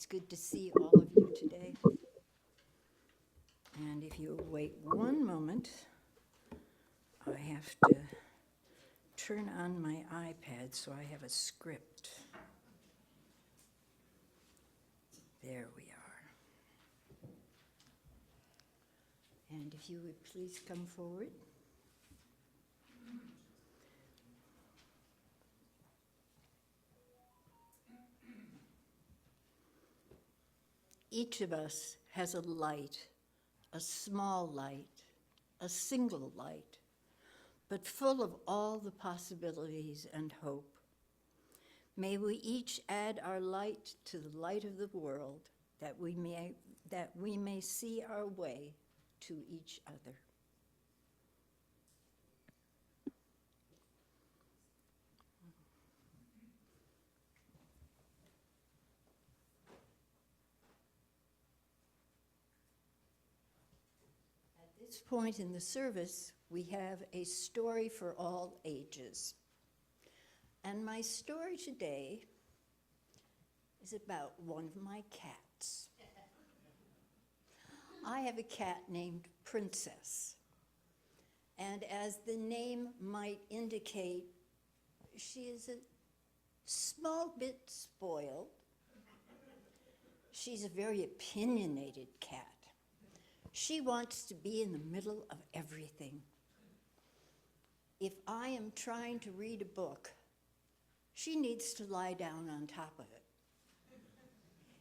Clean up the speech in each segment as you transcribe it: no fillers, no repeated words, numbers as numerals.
It's good to see all of you today. And if you wait one moment, I have to turn on my iPad so I have a script. There we are. And if you would please come forward. Each of us has a light, a small light, a single light, but full of all the possibilities and hope. May we each add our light to the light of the world, that we may see our way to each other. At this point in the service, we have a story for all ages. And my story today is about one of my cats. I have a cat named Princess. And as the name might indicate, she is a small bit spoiled. She's a very opinionated cat. She wants to be in the middle of everything. If I am trying to read a book, she needs to lie down on top of it.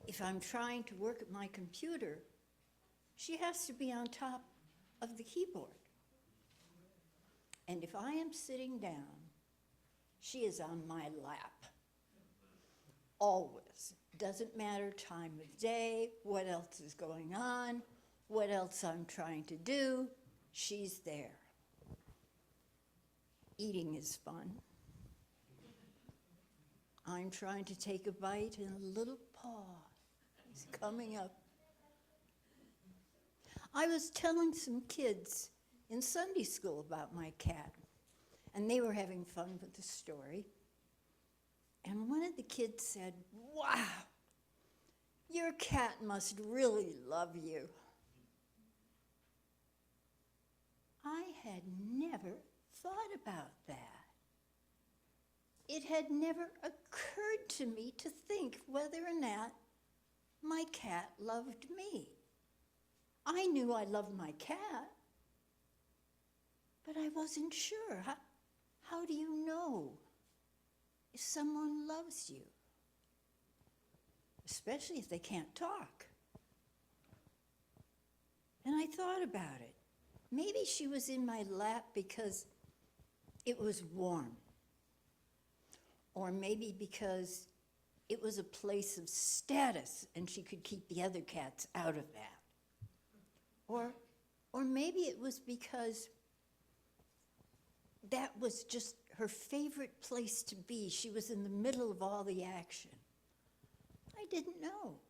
If I'm trying to work at my computer, she has to be on top of the keyboard. And if I am sitting down, she is on my lap. Always. Doesn't matter time of day, what else is going on, what else I'm trying to do, she's there. Eating is fun. I'm trying to take a bite and a little paw is coming up. I was telling some kids in Sunday school about my cat, and they were having fun with the story. And one of the kids said, "Wow, your cat must really love you." I had never thought about that. It had never occurred to me to think whether or not my cat loved me. I knew I loved my cat, but I wasn't sure. How do you know if someone loves you? Especially if they can't talk. And I thought about it. Maybe she was in my lap because it was warm. Or maybe because it was a place of status and she could keep the other cats out of that. Or maybe it was because that was just her favorite place to be. She was in the middle of all the action. I didn't know.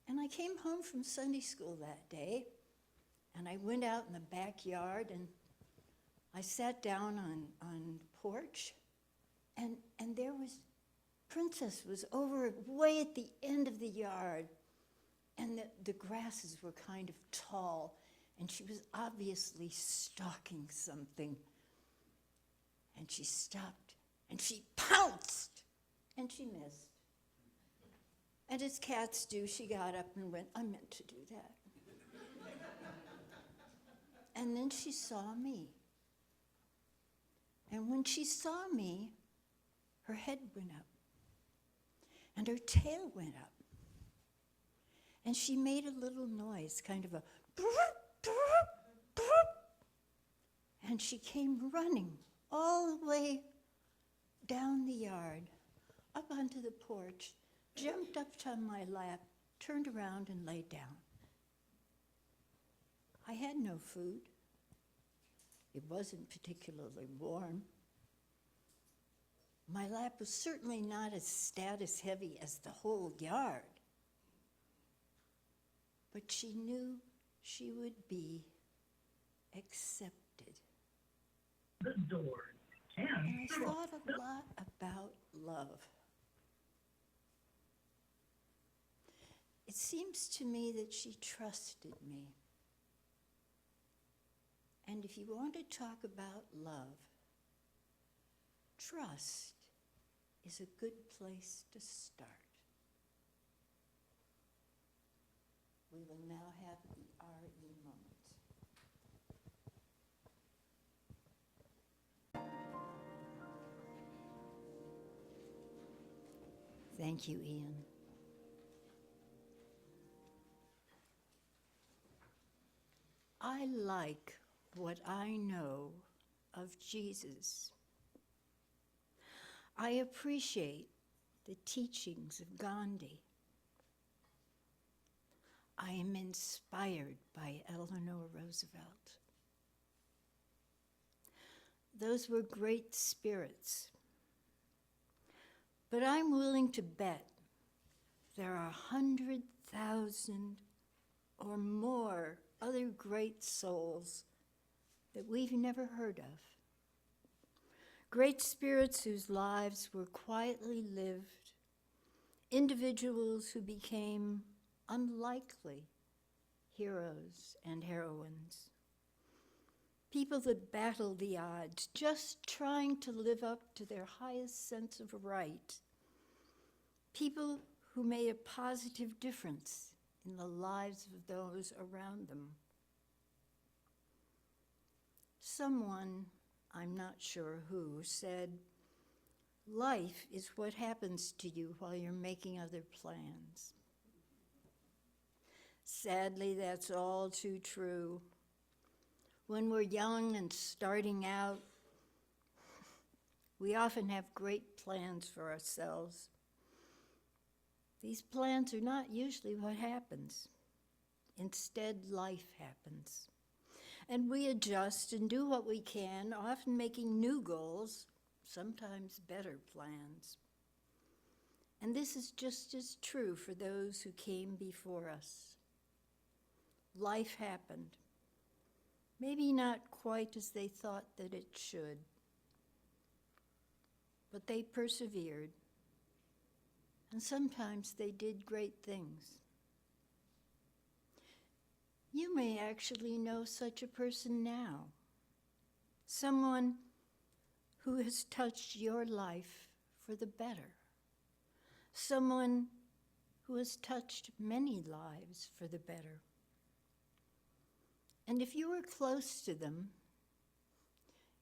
And I came home from Sunday school that day, and I went out in the backyard, and I sat down on the porch, and there was, Princess was over way at the end of the yard, and the grasses were kind of tall, and she was obviously stalking something. And she stopped, and she pounced, and she missed. And as cats do, she got up and went, "I meant to do that." And then she saw me. And when she saw me, her head went up, and her tail went up. And she made a little noise, kind of a broop, broop, broop. And she came running all the way down the yard, up onto the porch, jumped up on my lap, turned around and laid down. I had no food. It wasn't particularly warm. My lap was certainly not as status heavy as the whole yard. But she knew she would be accepted. The door can. And I thought a lot about love. It seems to me that she trusted me. And if you want to talk about love, trust is a good place to start. We will now have the RE moment. Thank you, Ian. I like what I know of Jesus. I appreciate the teachings of Gandhi. I am inspired by Eleanor Roosevelt. Those were great spirits. But I'm willing to bet there are 100,000 or more other great souls that we've never heard of. Great spirits whose lives were quietly lived, individuals who became unlikely heroes and heroines, people that battled the odds, just trying to live up to their highest sense of right, people who made a positive difference in the lives of those around them. Someone, I'm not sure who, said, "Life is what happens to you while you're making other plans." Sadly, that's all too true. When we're young and starting out, we often have great plans for ourselves. These plans are not usually what happens. Instead, life happens. And we adjust and do what we can, often making new goals, sometimes better plans. And this is just as true for those who came before us. Life happened. Maybe not quite as they thought that it should, but they persevered, and sometimes they did great things. You may actually know such a person now, someone who has touched your life for the better, someone who has touched many lives for the better. And if you were close to them,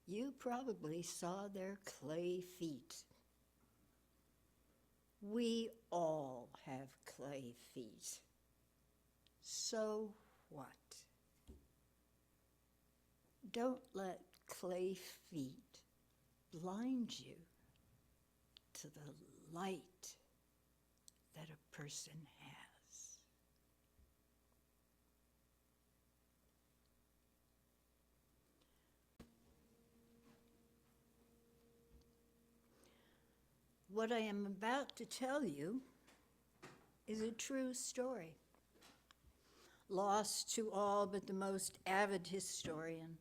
you probably saw their clay feet. We all have clay feet. So what? Don't let clay feet blind you to the light that a person has. What I am about to tell you is a true story, lost to all but the most avid historian.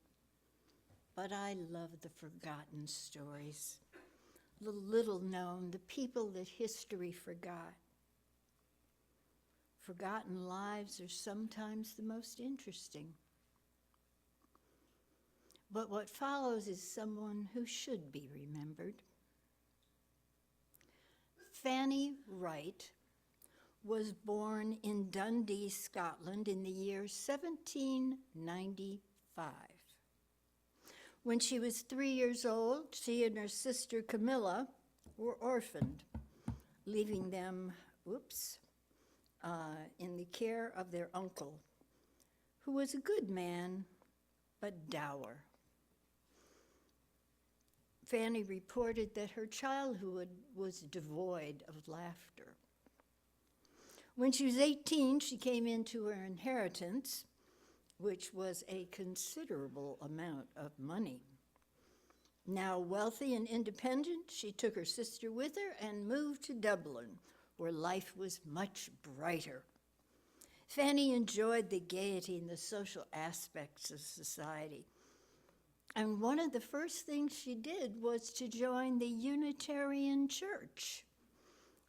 But I love the forgotten stories, the little known, the people that history forgot. Forgotten lives are sometimes the most interesting. But what follows is someone who should be remembered. Fannie Wright was born in Dundee, Scotland in the year 1795. When she was 3 years old, she and her sister Camilla were orphaned, leaving them, in the care of their uncle, who was a good man, but dour. Fannie reported that her childhood was devoid of laughter. When she was 18, she came into her inheritance, which was a considerable amount of money. Now wealthy and independent, she took her sister with her and moved to Dublin, where life was much brighter. Fannie enjoyed the gaiety and the social aspects of society. And one of the first things she did was to join the Unitarian Church,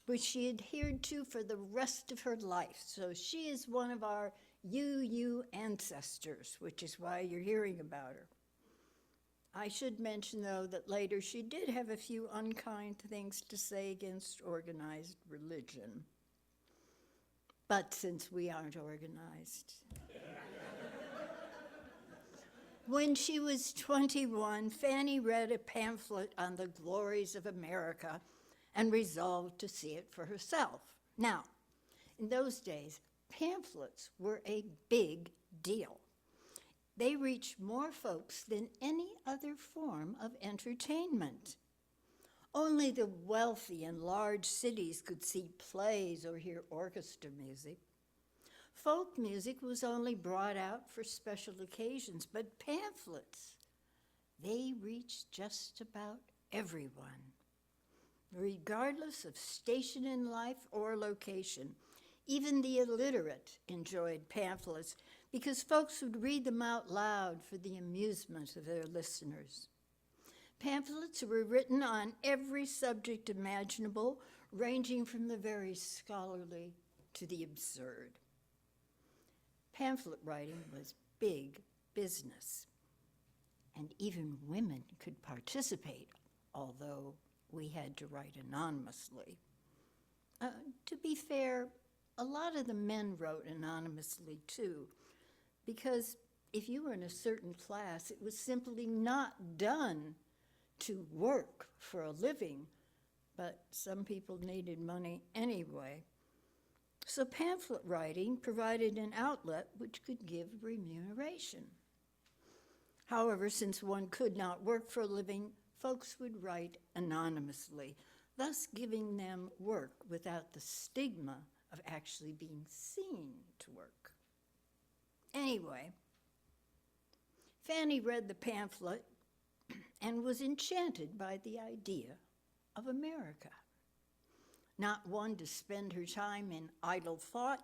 which she adhered to for the rest of her life. So she is one of our UU ancestors, which is why you're hearing about her. I should mention, though, that later she did have a few unkind things to say against organized religion. But since we aren't organized. When she was 21, Fannie read a pamphlet on the glories of America and resolved to see it for herself. Now, in those days, pamphlets were a big deal. They reached more folks than any other form of entertainment. Only the wealthy in large cities could see plays or hear orchestra music. Folk music was only brought out for special occasions, but pamphlets, they reached just about everyone, regardless of station in life or location. Even the illiterate enjoyed pamphlets because folks would read them out loud for the amusement of their listeners. Pamphlets were written on every subject imaginable, ranging from the very scholarly to the absurd. Pamphlet writing was big business, and even women could participate, although we had to write anonymously. To be fair, a lot of the men wrote anonymously too, because if you were in a certain class, it was simply not done to work for a living, but some people needed money anyway. So pamphlet writing provided an outlet which could give remuneration. However, since one could not work for a living, folks would write anonymously, thus giving them work without the stigma of actually being seen to work. Anyway, Fannie read the pamphlet and was enchanted by the idea of America. Not one to spend her time in idle thought,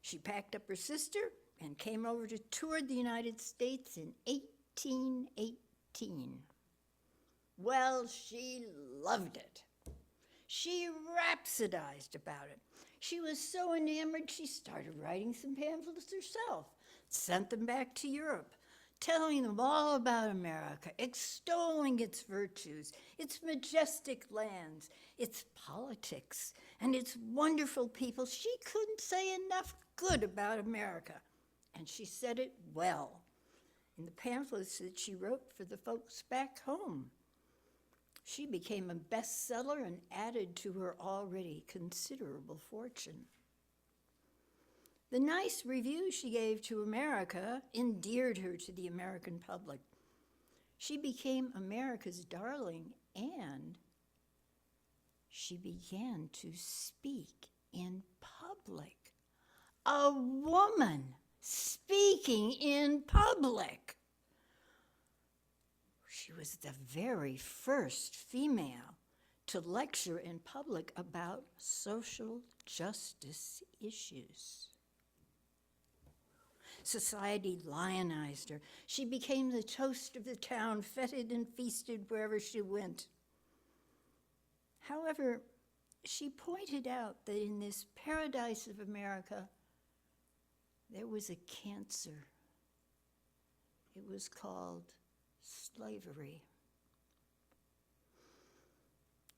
she packed up her sister and came over to tour the United States in 1818. Well, she loved it. She rhapsodized about it. She was so enamored, she started writing some pamphlets herself, sent them back to Europe, telling them all about America, extolling its virtues, its majestic lands, its politics, and its wonderful people. She couldn't say enough good about America, and she said it well in the pamphlets that she wrote for the folks back home. She became a bestseller and added to her already considerable fortune. The nice review she gave to America endeared her to the American public. She became America's darling, and she began to speak in public. A woman speaking in public. She was the very first female to lecture in public about social justice issues. Society lionized her. She became the toast of the town, feted and feasted wherever she went. However, she pointed out that in this paradise of America, there was a cancer. It was called slavery.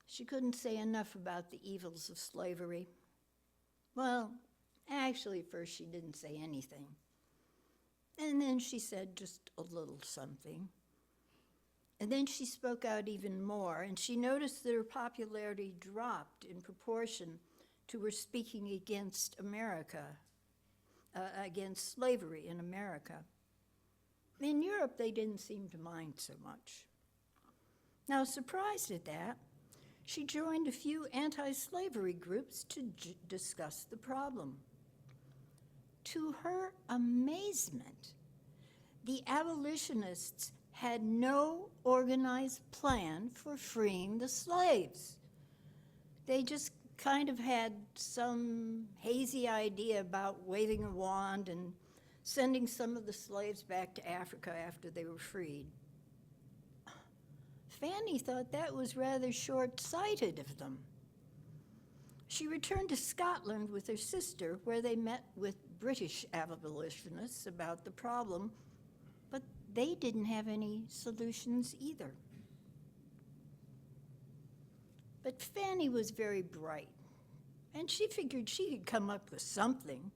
She couldn't say enough about the evils of slavery. Well, actually, first she didn't say anything. And then she said just a little something. And then she spoke out even more, and she noticed that her popularity dropped in proportion to her speaking against America, against slavery in America. In Europe, they didn't seem to mind so much. Now, surprised at that, she joined a few anti-slavery groups to discuss the problem. To her amazement, the abolitionists had no organized plan for freeing the slaves. They just kind of had some hazy idea about waving a wand and sending some of the slaves back to Africa after they were freed. Fannie thought that was rather short-sighted of them. She returned to Scotland with her sister, where they met with British abolitionists about the problem, but they didn't have any solutions either. But Fannie was very bright, and she figured she could come up with something.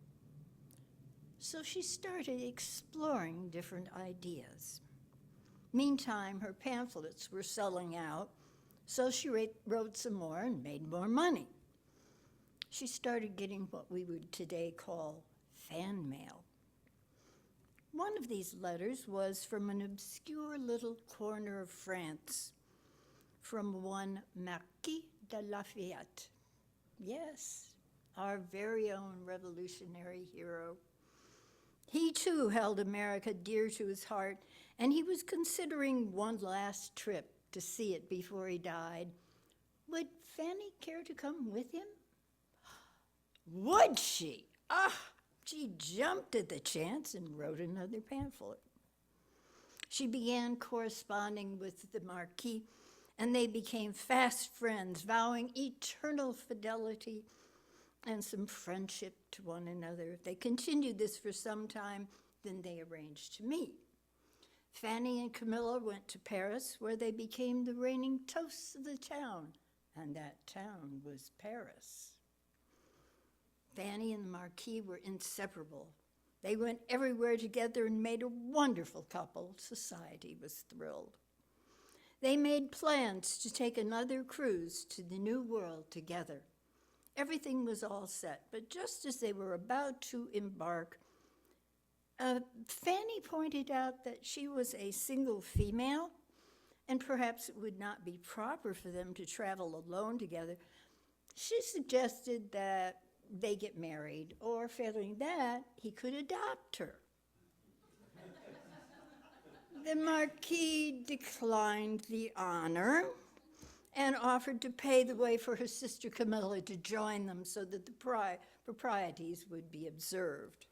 So she started exploring different ideas. Meantime, her pamphlets were selling out, so she wrote some more and made more money. She started getting what we would today call fan mail. One of these letters was from an obscure little corner of France, from one Marquis de Lafayette. Yes, our very own revolutionary hero. He too held America dear to his heart, and he was considering one last trip to see it before he died. Would Fannie care to come with him? Would she? She jumped at the chance and wrote another pamphlet. She began corresponding with the Marquis, and they became fast friends, vowing eternal fidelity and some friendship to one another. They continued this for some time, then they arranged to meet. Fannie and Camilla went to Paris, where they became the reigning toasts of the town, and that town was Paris. Fannie and the Marquis were inseparable. They went everywhere together and made a wonderful couple. Society was thrilled. They made plans to take another cruise to the New World together. Everything was all set, but just as they were about to embark, Fannie pointed out that she was a single female, and perhaps it would not be proper for them to travel alone together. She suggested that they get married, or failing that, he could adopt her. The Marquis declined the honor and offered to pay the way for her sister Camilla to join them so that the proprieties would be observed.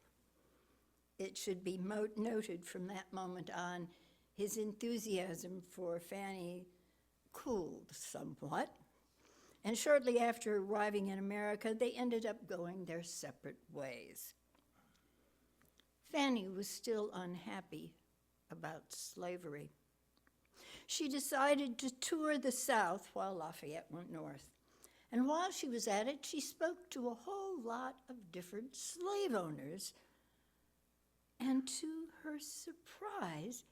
It should be noted from that moment on, his enthusiasm for Fannie cooled somewhat, and shortly after arriving in America, they ended up going their separate ways. Fannie was still unhappy about slavery. She decided to tour the South while Lafayette went north. And while she was at it, she spoke to a whole lot of different slave owners. And to her surprise,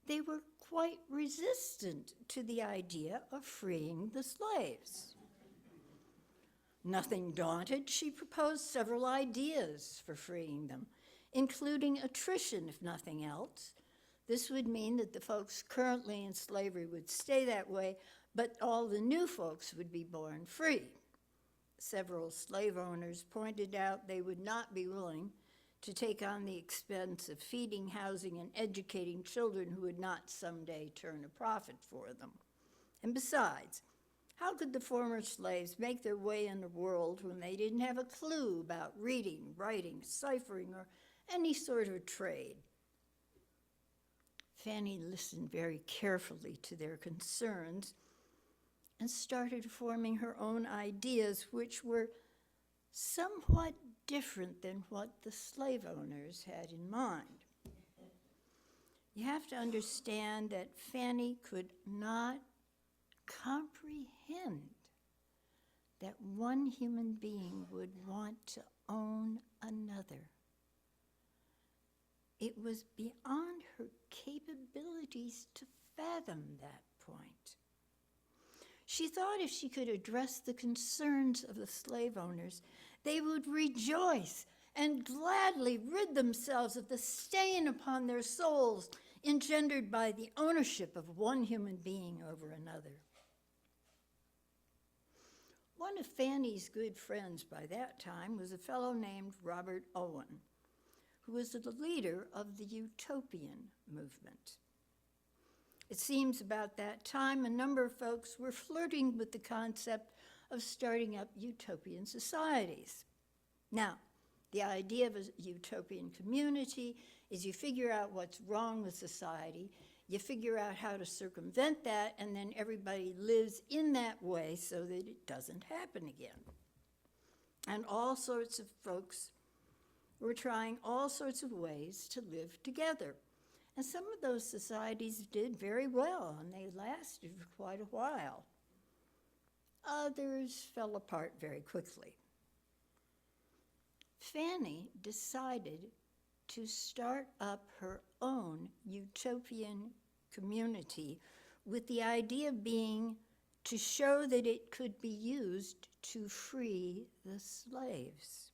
they were quite resistant to the idea of freeing the slaves. Nothing daunted, she proposed several ideas for freeing them, including attrition, if nothing else. This would mean that the folks currently in slavery would stay that way, but all the new folks would be born free. Several slave owners pointed out they would not be willing to take on the expense of feeding, housing, and educating children who would not someday turn a profit for them. And besides, how could the former slaves make their way in the world when they didn't have a clue about reading, writing, ciphering, or any sort of trade? Fannie listened very carefully to their concerns and started forming her own ideas, which were somewhat different than what the slave owners had in mind. You have to understand that Fannie could not comprehend that one human being would want to own another. It was beyond her capabilities to fathom that point. She thought if she could address the concerns of the slave owners, they would rejoice and gladly rid themselves of the stain upon their souls engendered by the ownership of one human being over another. One of Fannie's good friends by that time was a fellow named Robert Owen, who was the leader of the utopian movement. It seems about that time a number of folks were flirting with the concept of starting up utopian societies. Now, the idea of a utopian community is you figure out what's wrong with society, you figure out how to circumvent that, and then everybody lives in that way so that it doesn't happen again. And all sorts of folks were trying all sorts of ways to live together. And some of those societies did very well, and they lasted for quite a while. Others fell apart very quickly. Fannie decided to start up her own utopian community, with the idea being to show that it could be used to free the slaves.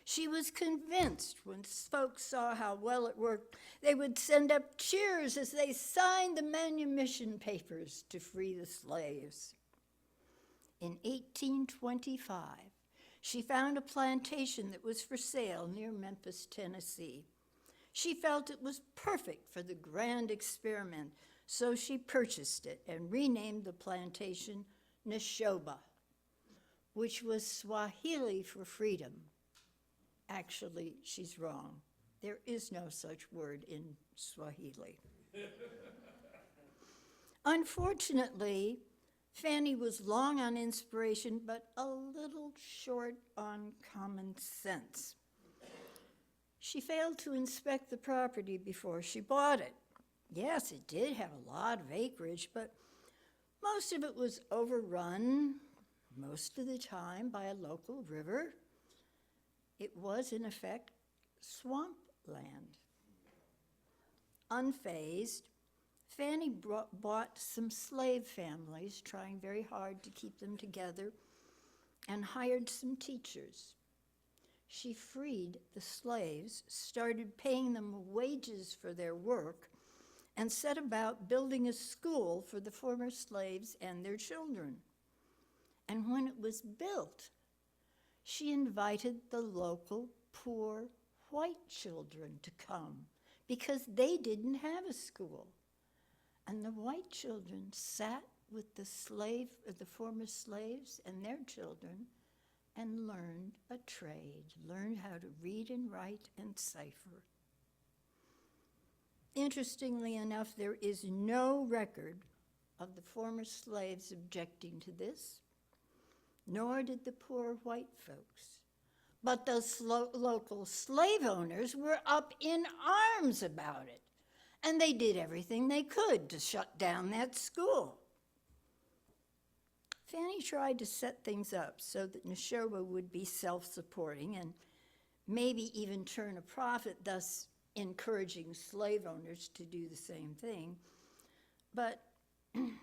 She was convinced when folks saw how well it worked, they would send up cheers as they signed the manumission papers to free the slaves. In 1825, she found a plantation that was for sale near Memphis, Tennessee. She felt it was perfect for the grand experiment, so she purchased it and renamed the plantation Neshoba, which was Swahili for freedom. Actually, she's wrong. There is no such word in Swahili. Unfortunately, Fannie was long on inspiration, but a little short on common sense. She failed to inspect the property before she bought it. Yes, it did have a lot of acreage, but most of it was overrun, most of the time, by a local river. It was, in effect, swamp land. Unfazed, Fannie bought some slave families, trying very hard to keep them together, and hired some teachers. She freed the slaves, started paying them wages for their work, and set about building a school for the former slaves and their children. And when it was built, she invited the local poor white children to come because they didn't have a school. And the white children sat with the former slaves and their children and learned a trade, learned how to read and write and cipher. Interestingly enough, there is no record of the former slaves objecting to this, nor did the poor white folks. But the local slave owners were up in arms about it, and they did everything they could to shut down that school. Fannie tried to set things up so that Neshoba would be self-supporting and maybe even turn a profit, thus encouraging slave owners to do the same thing. But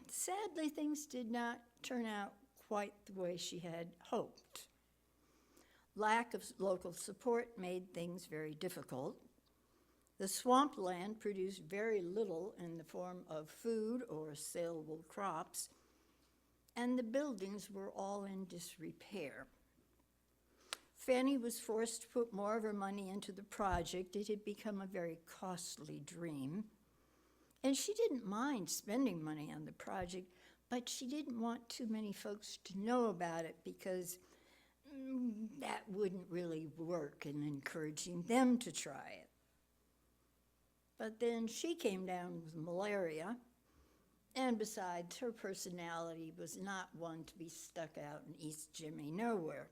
sadly, things did not turn out quite the way she had hoped. Lack of local support made things very difficult. The swampland produced very little in the form of food or saleable crops, and the buildings were all in disrepair. Fannie was forced to put more of her money into the project. It had become a very costly dream. And she didn't mind spending money on the project, but she didn't want too many folks to know about it because that wouldn't really work in encouraging them to try it. But then she came down with malaria, and besides, her personality was not one to be stuck out in East Jimmy nowhere.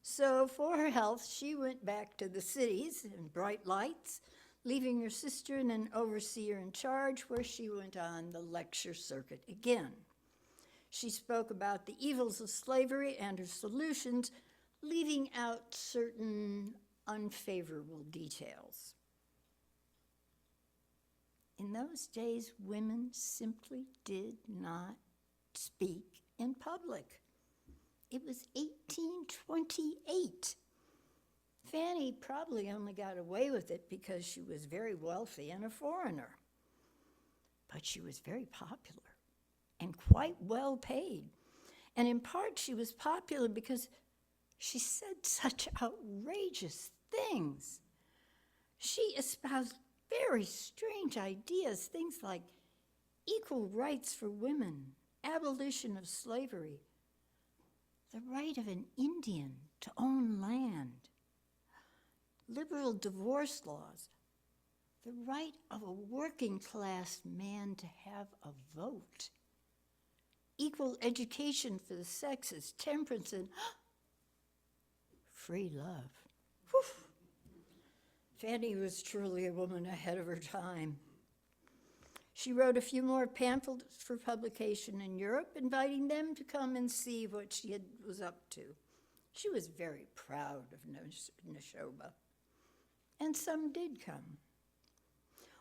So for her health, she went back to the cities and bright lights, leaving her sister and an overseer in charge, where she went on the lecture circuit again. She spoke about the evils of slavery and her solutions, leaving out certain unfavorable details. In those days, women simply did not speak in public. It was 1828. Fannie probably only got away with it because she was very wealthy and a foreigner. But she was very popular and quite well paid. And in part, she was popular because she said such outrageous things. She espoused very strange ideas, things like equal rights for women, abolition of slavery, the right of an Indian to own land, liberal divorce laws, the right of a working class man to have a vote, equal education for the sexes, temperance, and free love. Whew. Fannie was truly a woman ahead of her time. She wrote a few more pamphlets for publication in Europe, inviting them to come and see what she was up to. She was very proud of Neshoba, and some did come.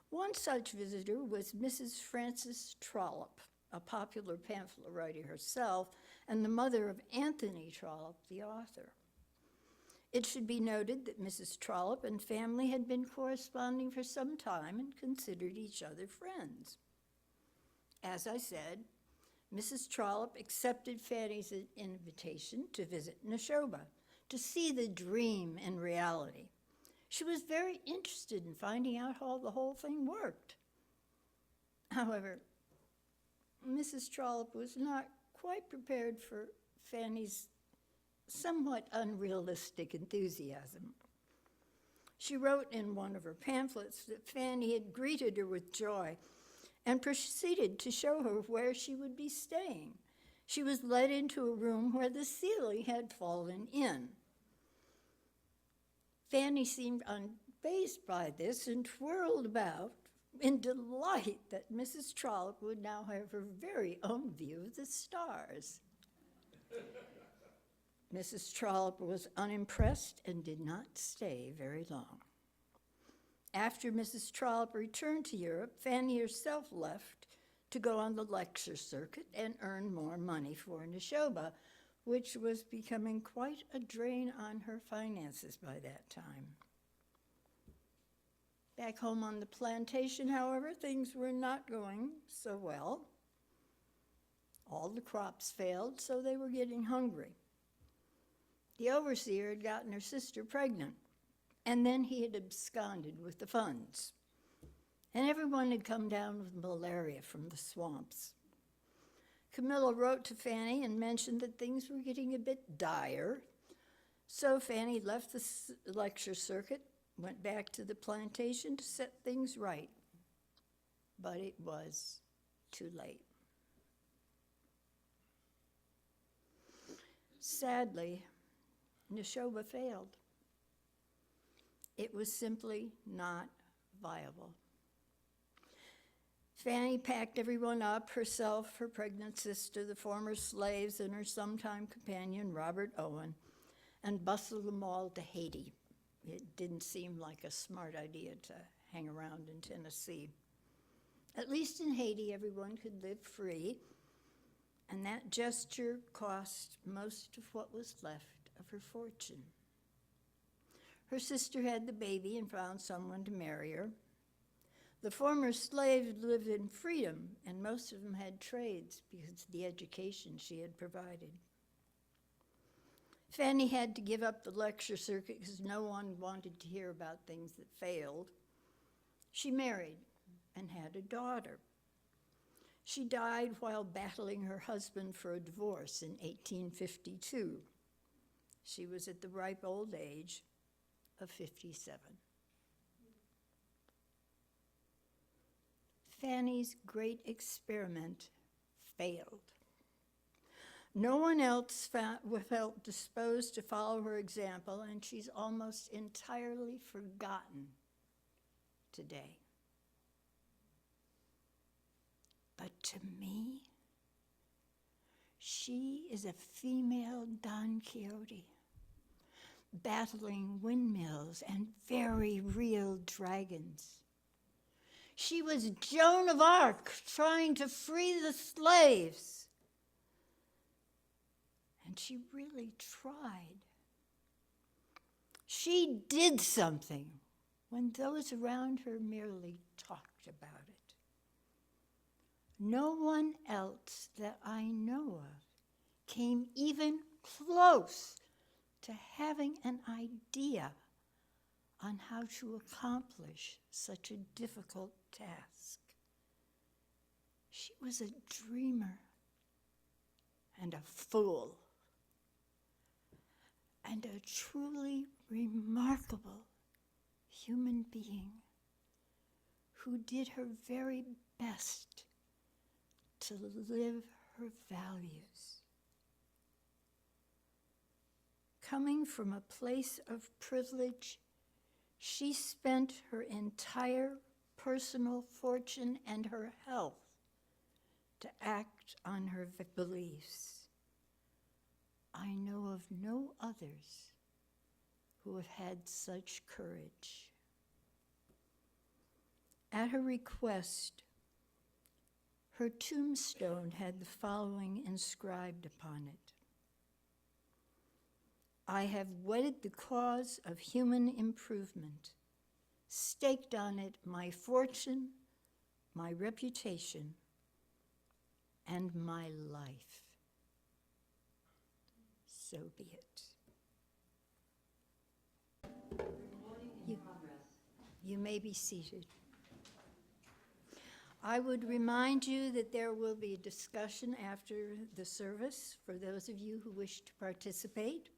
One such visitor was Mrs. Frances Trollope, a popular pamphlet writer herself, and the mother of Anthony Trollope, the author. It should be noted that Mrs. Trollope and family had been corresponding for some time and considered each other friends. As I said, Mrs. Trollope accepted Fannie's invitation to visit Neshoba, to see the dream in reality. She was very interested in finding out how the whole thing worked. However, Mrs. Trollope was not quite prepared for Fannie's somewhat unrealistic enthusiasm. She wrote in one of her pamphlets that Fannie had greeted her with joy and proceeded to show her where she would be staying. She was led into a room where the ceiling had fallen in. Fannie seemed unfazed by this and twirled about in delight that Mrs. Trollope would now have her very own view of the stars. Mrs. Trollope was unimpressed and did not stay very long. After Mrs. Trollope returned to Europe, Fannie herself left to go on the lecture circuit and earn more money for Neshoba, which was becoming quite a drain on her finances by that time. Back home on the plantation, however, things were not going so well. All the crops failed, so they were getting hungry. The overseer had gotten her sister pregnant, and then he had absconded with the funds. And everyone had come down with malaria from the swamps. Camilla wrote to Fannie and mentioned that things were getting a bit dire. So Fannie left the lecture circuit, went back to the plantation to set things right. But it was too late. Sadly, Neshoba failed. It was simply not viable. Fannie packed everyone up, herself, her pregnant sister, the former slaves, and her sometime companion, Robert Owen, and bustled them all to Haiti. It didn't seem like a smart idea to hang around in Tennessee. At least in Haiti, everyone could live free, and that gesture cost most of what was left of her fortune. Her sister had the baby and found someone to marry her. The former slaves lived in freedom, and most of them had trades because of the education she had provided. Fannie had to give up the lecture circuit because no one wanted to hear about things that failed. She married and had a daughter. She died while battling her husband for a divorce in 1852. She was at the ripe old age of 57. Fannie's great experiment failed. No one else felt disposed to follow her example, and she's almost entirely forgotten today. But to me, she is a female Don Quixote, battling windmills and very real dragons. She was Joan of Arc trying to free the slaves. And she really tried. She did something when those around her merely talked about it. No one else that I know of came even close to having an idea on how to accomplish such a difficult task. She was a dreamer and a fool and a truly remarkable human being who did her very best to live her values. Coming from a place of privilege, she spent her entire personal fortune and her health to act on her beliefs. I know of no others who have had such courage. At her request, her tombstone had the following inscribed upon it: I have wedded the cause of human improvement, staked on it my fortune, my reputation, and my life. So be it. You may be seated. I would remind you that there will be a discussion after the service for those of you who wish to participate.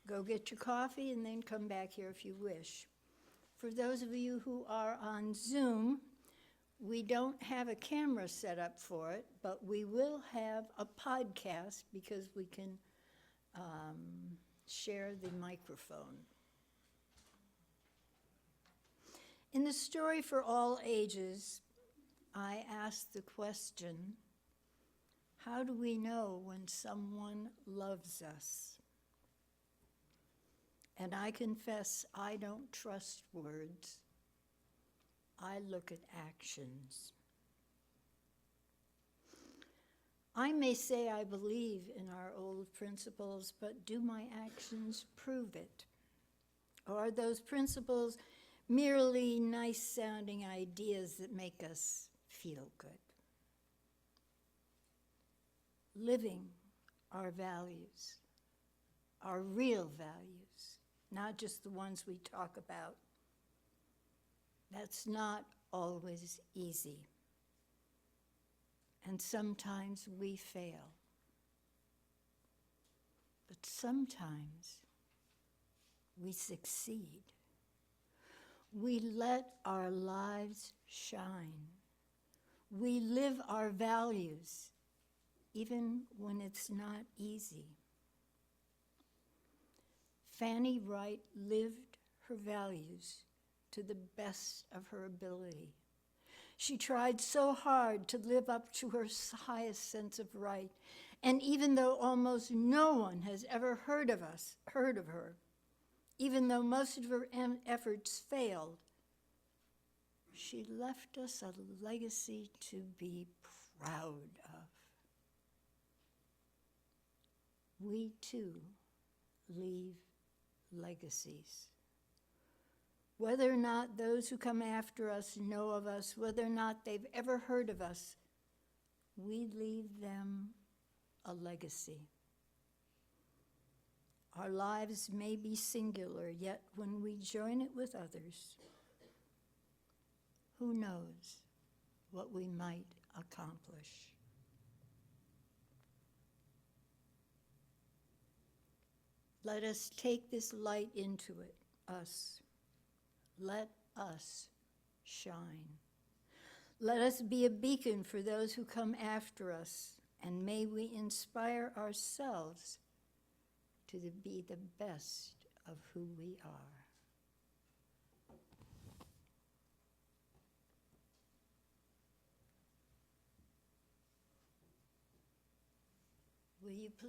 Go get your coffee and then come back here if you wish. For those of you who are on Zoom, we don't have a camera set up for it, but we will have a podcast because we can share the microphone. In the story for all ages, I asked the question, how do we know when someone loves us? And I confess I don't trust words. I look at actions. I may say I believe in our old principles, but do my actions prove it? Or are those principles merely nice-sounding ideas that make us feel good? Living our values, our real values, not just the ones we talk about. That's not always easy. And sometimes we fail. But sometimes we succeed. We let our lives shine. We live our values, even when it's not easy. Fannie Wright lived her values to the best of her ability. She tried so hard to live up to her highest sense of right, and even though almost no one has ever heard of her, even though most of her efforts failed, she left us a legacy to be proud of. We too leave legacies. Whether or not those who come after us know of us, whether or not they've ever heard of us, we leave them a legacy. Our lives may be singular, yet when we join it with others, who knows what we might accomplish. Let us take this light into it, us. Let us shine. Let us be a beacon for those who come after us, and may we inspire ourselves to be the best of who we are. Will you please